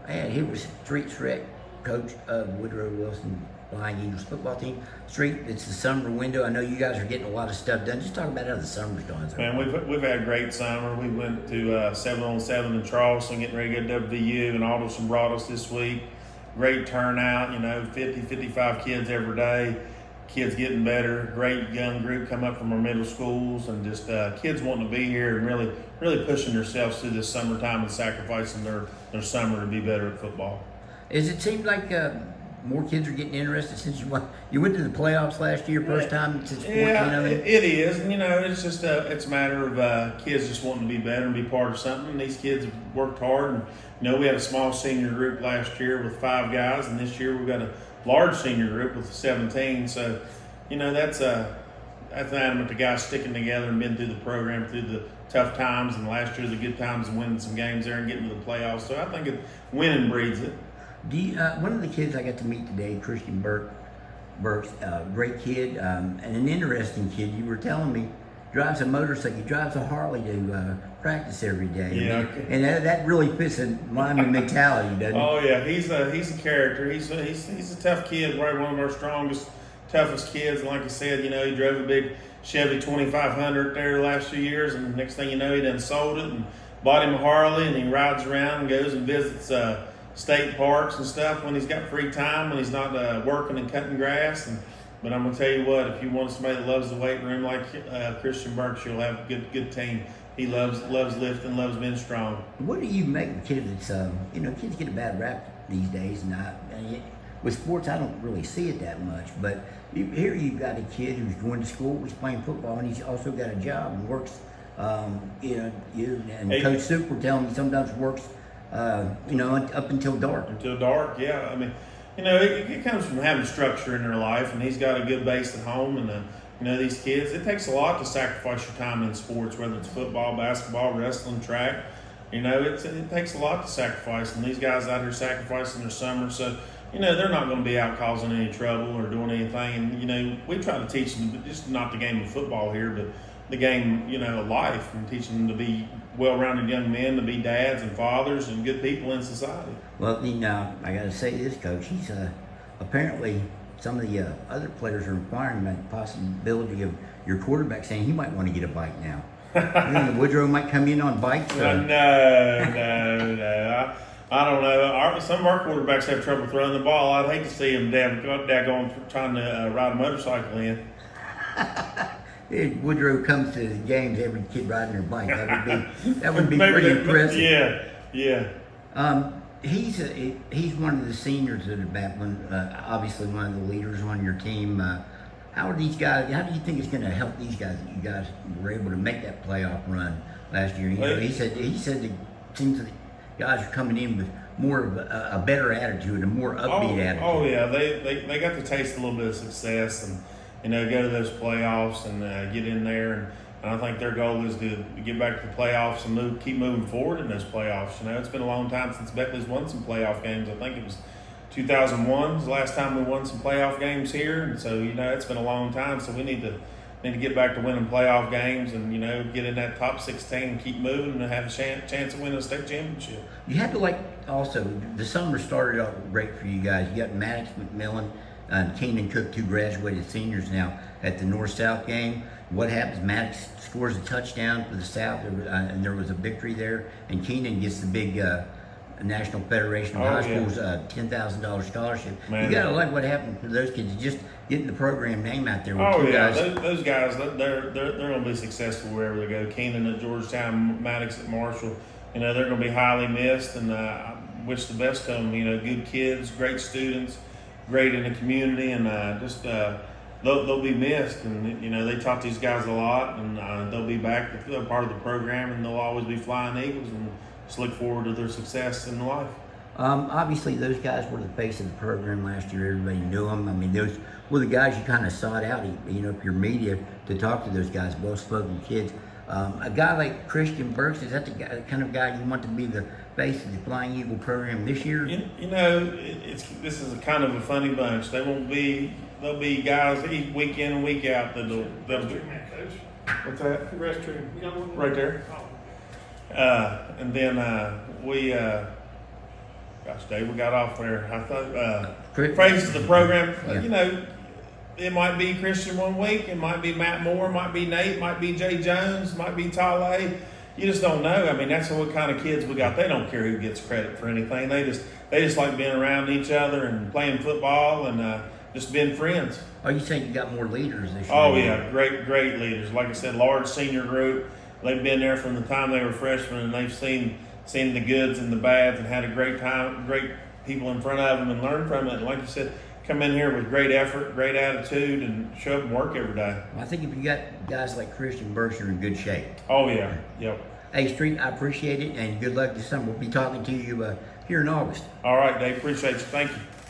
And he was Street Sarrett, coach of Woodrow Wilson Flying Eagles football team. Street, it's the summer window. I know you guys are getting a lot of stuff done. Just talk about how the summer's going. Man, we've had a great summer. We went to 7-on-7 in Charleston, getting ready to go to WVU, and Alderson brought us this week. Great turnout, 50, 55 kids every day. Kids getting better. Great young group come up from our middle schools, and just kids wanting to be here and really pushing themselves through this summertime and sacrificing their summer to be better at football. Does it seem like more kids are getting interested since you went to the playoffs last year, first time since 14? Yeah, it is. It's just it's a matter of kids just wanting to be better and be part of something. And these kids have worked hard. And we had a small senior group last year with 5 guys, and this year we've got a large senior group with 17. So, that's an element the guys sticking together and been through the program through the tough times, and last year the good times and winning some games there and getting to the playoffs. So I think winning breeds it. One of the kids I got to meet today, Christian Burks, great kid, and an interesting kid. You were telling me drives a motorcycle, he drives a Harley to practice every day. Yeah, and that really fits in lineman mentality, doesn't it? Oh yeah, he's a character. He's a tough kid, probably one of our strongest, toughest kids. And like I said, he drove a big Chevy 2500 there the last few years, and next thing you know, he done sold it and bought him a Harley, and he rides around and goes and visits state parks and stuff when he's got free time, when he's not working and cutting grass. But I'm gonna tell you what, if you want somebody that loves the weight room like Christian Burks, you'll have a good team. He loves lifting, loves being strong. What do you make of a kid that's kids get a bad rap these days, and with sports I don't really see it that much, but here you've got a kid who's going to school, he's playing football, and he's also got a job and works. Coach Soup will tell me sometimes works up until dark. Until dark, yeah. I mean, it comes from having structure in their life, and he's got a good base at home. And these kids, it takes a lot to sacrifice your time in sports, whether it's football, basketball, wrestling, track. It takes a lot to sacrifice, and these guys out here sacrificing their summer. So, they're not going to be out causing any trouble or doing anything. And, we try to teach them just not the game of football here, but the game, of life, and teaching them to be well-rounded young men, to be dads and fathers and good people in society. Well, I got to say this, Coach. He's apparently some of the other players are inquiring about the possibility of your quarterback saying he might want to get a bike now. Woodrow might come in on bikes. No. I don't know. Some of our quarterbacks have trouble throwing the ball. I'd hate to see him daggone trying to ride a motorcycle in. Woodrow comes to the games, every kid riding their bike. That would be pretty impressive. Yeah. He's one of the seniors that are battling. Obviously, one of the leaders on your team. How do you think it's going to help these guys that you guys were able to make that playoff run last year? He said it seems that guys are coming in with more of a better attitude, a more upbeat attitude. Oh yeah, they got to taste a little bit of success and go to those playoffs and get in there. And I think their goal is to get back to the playoffs and keep moving forward in those playoffs. It's been a long time since Beckley's won some playoff games. I think it was 2001 was the last time we won some playoff games here. And so, it's been a long time. So we need to get back to winning playoff games and, get in that top 16 and keep moving and have a chance of winning a state championship. You had to also, the summer started out great for you guys. You got Maddox, McMillan, and Keenan Cook, 2 graduated seniors now at the North-South game. What happens? Maddox scores a touchdown for the South, and there was a victory there. And Keenan gets the big National Federation of High Schools $10,000 scholarship. Man, you got to like what happened for those kids. Just getting the program name out there. With guys. Those guys, they're going to be successful wherever they go. Keenan at Georgetown, Maddox at Marshall. They're going to be highly missed, and I wish the best to them. Good kids, great students, great in the community, and they'll be missed. And they taught these guys a lot, and they'll be back. They're part of the program, and they'll always be flying Eagles. And just look forward to their success in life. Obviously, those guys were the face of the program last year. Everybody knew them. I mean, those were the guys you kind of sought out, if you're media, to talk to those guys, well-spoken kids. A guy like Christian Burks, is that the kind of guy you want to be the face of the Flying Eagle program this year? This is a kind of a funny bunch. There'll be guys week in and week out that'll what's that? Restroom. You got one right there. And then Gosh, Dave, we got off there. I thought Chris- praises the program. Yeah. You know, it might be Christian one week, it might be Matt Moore, might be Nate, might be Jay Jones, might be Tale. You just don't know. I mean, that's what kind of kids we got. They don't care who gets credit for anything. They just like being around each other and playing football and just being friends. Oh, you saying you got more leaders this year? Oh yeah, great leaders. Like I said, large senior group. They've been there from the time they were freshmen, and they've seen the goods and the bads, and had a great time. Great people in front of them, and learn from it. And like you said, come in here with great effort, great attitude, and show up and work every day. Well, I think if you got guys like Christian Burks, you're in good shape. Oh yeah, yep. Hey, Street, I appreciate it, and good luck this summer. We'll be talking to you here in August. All right, Dave. Appreciate you. Thank you.